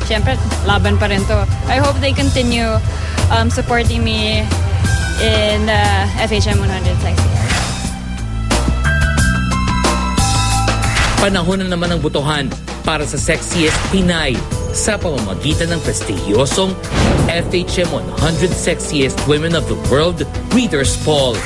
syempre, laban pa rin to. I hope they continue supporting me in the FHM 100 Sexy. Panahon na naman ang butuhan para sa sexiest Pinay sa pamamagitan ng prestihiyosong FHM 100 Sexiest Women of the World Readers Poll.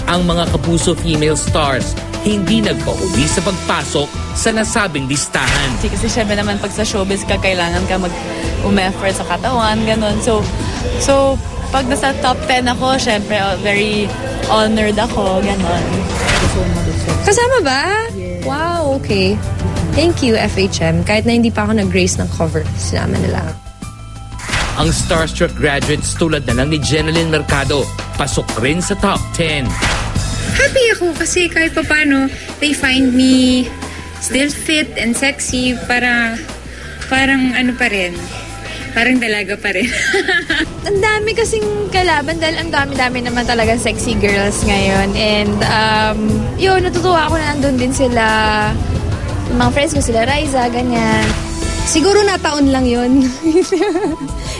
Ang mga kapuso female stars hindi nagpahuli sa pagpasok sa nasabing listahan. Kasi syempre naman pag sa showbiz ka, kailangan ka mag-effort sa katawan, ganun. So pag nasa top 10 ako, syempre very honored ako, ganun. Kasama ba? Yeah. Wow, okay. Thank you, FHM. Kahit na hindi pa ako nag-grace ng cover, sinama nila. Ang starstruck graduates tulad na lang ni Jeneline Mercado, pasok rin sa top 10. Happy ako kasi kahit papano, they find me still fit and sexy. Parang ano pa rin. Parang dalaga pa rin. Ang dami kasing kalaban dahil ang dami-dami naman talaga sexy girls ngayon. And yun, natutuwa ako na nandun din sila. Yung mga friends ko sila, Riza, ganyan. Siguro nataon lang yun.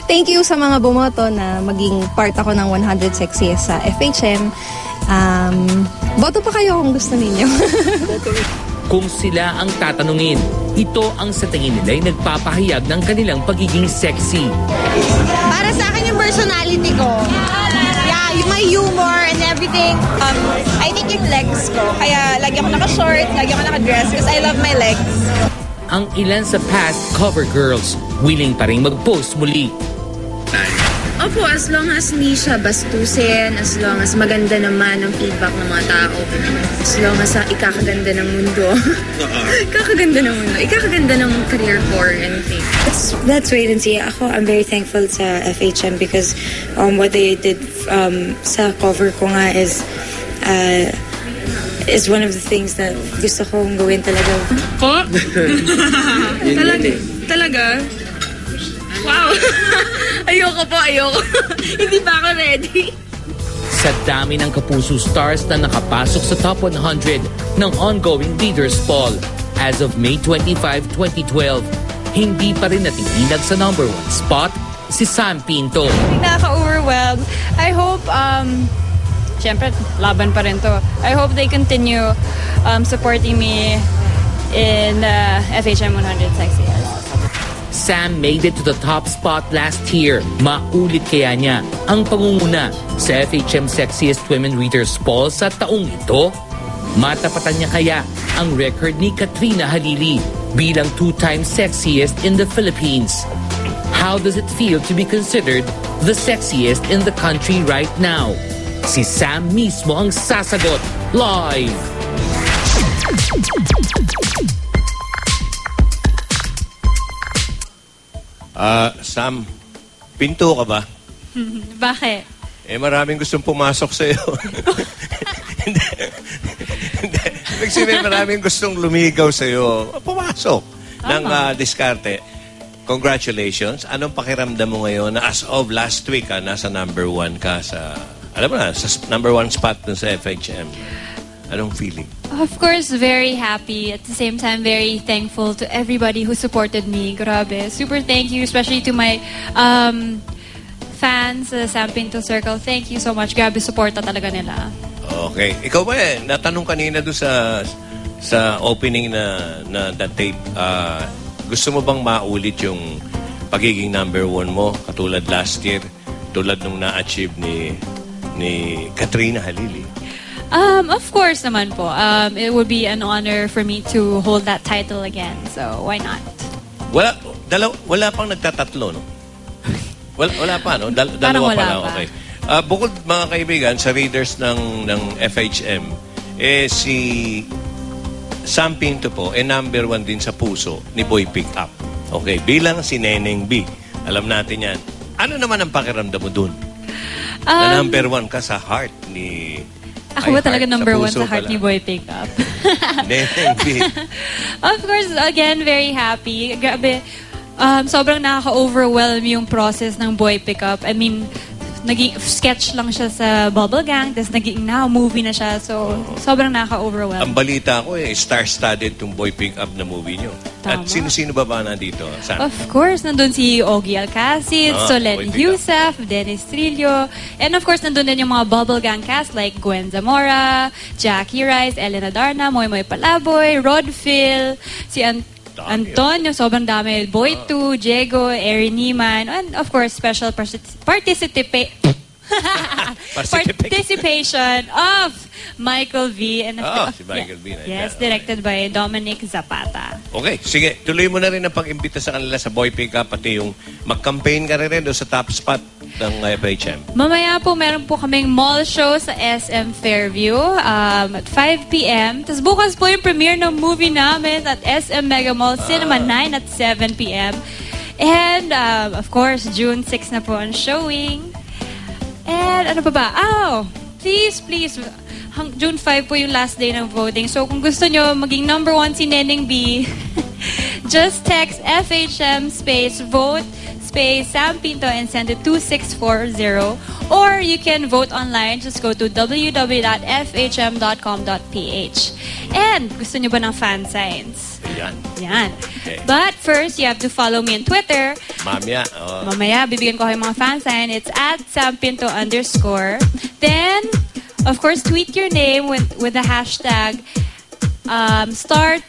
Thank you sa mga bumoto na maging part ako ng 100 Sexiest sa FHM. Boto pa kayo kung gusto ninyo. Kung sila ang tatanungin, ito ang sa tingin nila ay nagpapahayag ng kanilang pagiging sexy. Para sa akin yung personality ko. Yeah, yung my humor and everything. I think yung legs ko. Kaya lagi ako naka-short, lagi ako naka-dress because I love my legs. Ang ilan sa past cover girls, willing pa rin mag-post muli. Opo, as long as hindi siya bastusin, as long as maganda naman ang feedback ng mga tao, as long as ikakaganda ng mundo, ikakaganda ng mundo, ikakaganda ng career ko or anything. Let's wait and see. Ako, I'm very thankful sa FHM because what they did sa cover ko nga is one of the things that gusto kong gawin talaga. Ko? Talaga? Wow! Ayoko. Hindi pa ako ready. Sa dami ng kapuso stars na nakapasok sa top 100 ng ongoing Leaders Poll, as of May 25, 2012, hindi pa rin natitinag sa number 1 spot si Sam Pinto. Nakaka-overwhelmed. I hope, syempre, laban pa rin to. I hope they continue supporting me in the FHM 100 Sexy. Sam made it to the top spot last year. Maulit kaya niya ang pangunguna sa FHM Sexiest Women Readers Poll sa taong ito? Matapatan niya kaya ang record ni Katrina Halili bilang 2-time sexiest in the Philippines? How does it feel to be considered the sexiest in the country right now? Si Sam mismo ang sasagot live! Sam, pinto ka ba? Bakit? Maraming gustong pumasok sa'yo. Hindi. Ibig sabihin, maraming gustong lumigaw sa'yo. Pumasok ng diskarte. Congratulations. Anong pakiramdam mo ngayon na as of last week, nasa number 1 ka sa, alam mo na, sa number 1 spot dun sa FHM. Anong feeling? Of course, very happy. At the same time, very thankful to everybody who supported me. Grabe. Super thank you, especially to my fans, Sam Pinto Circle. Thank you so much. Grabe, supporta talaga nila. Okay. Ikaw ba natanong kanina doon sa opening na tape, gusto mo bang maulit yung pagiging number 1 mo katulad last year, tulad nung na-achieve ni Katrina Halili? Of course naman po. It would be an honor for me to hold that title again. So, why not? Wala pang nagtatatlo, no? Wala pa, no? Dalawa pa pa. lang. Okay. Bukod, mga kaibigan, sa readers ng FHM, si Sam Pinto po, number 1 din sa puso ni Boy Pickup. Okay, bilang si Neneng B. Alam natin yan. Ano naman ang pakiramdam mo dun? Na number 1 ka sa heart ni... Ako ba talaga number 1 sa heart ni Boy Pickup? Of course, again, very happy. Grabe, sobrang nakaka-overwhelm yung process ng Boy Pickup. I mean, naging sketch lang siya sa Bubble Gang, tapos naging now movie na siya. So, sobrang nakaka-overwhelm. Ang balita ko star-studded tong Boy Pick Up na movie nyo. Tama. At sino-sino ba nandito? Sam? Of course, nandun si Ogie Alcacid, Solen Boy Pick Up. Youssef, Dennis Trillo, and of course, nandun din yung mga Bubble Gang cast like Gwen Zamora, Jackie Rice, Elena Darna, Moy Moy Palaboy, Rod Phil, si Antonio, sobrang dami. Boy 2, Diego, Erin Niemann, and of course, special participation of Michael V. And si Michael V. Yes, directed by Dominic Zapata. Okay, sige. Tuloy mo na rin ang pag-imbita sa kanila sa Boy Pick Up, pati yung mag-campaign ka rin doon sa top spot ng FHM. Mamaya po, meron po kaming mall show sa SM Fairview at 5 p.m. Tapos bukas po yung premiere ng movie namin at SM Mega Mall Cinema 9 at 7 p.m. And of course, June 6 na po ang showing. And ano pa ba? Please. June 5 po yung last day ng voting. So kung gusto nyo maging number 1 si Neneng B, just text FHM space vote space Sam Pinto and send it to 2640. Or you can vote online. Just go to www.fhm.com.ph. And gusto nyo ba ng fan signs? Yan. Okay. But first, you have to follow me on Twitter. Mamaya, bibigyan ko kayo mga fan sign. It's at @sampinto_. Then, of course, tweet your name with the hashtag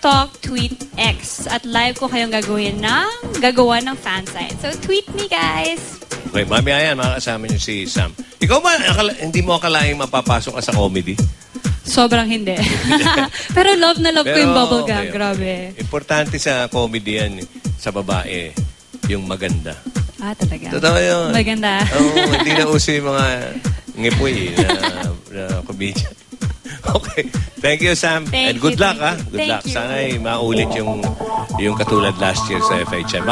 *TalkTweetX. At live ko kayong gagawa ng fan sign. So, tweet me, guys. Okay, mamaya yan, makakasama niyo si Sam. Ikaw ba, hindi mo akalaing mapapasok ka sa comedy? Sobrang hindi. Pero love na love ko yung Bubble Gang. Grabe. Importante sa comedy yan, sa babae, yung maganda. Talaga? Totoo yun. Maganda. Hindi na uso yung mga ngipoy na comedian. Okay. Thank you, Sam. And good luck, ha? Good luck. Sana'y maulit yung katulad last year sa FHM.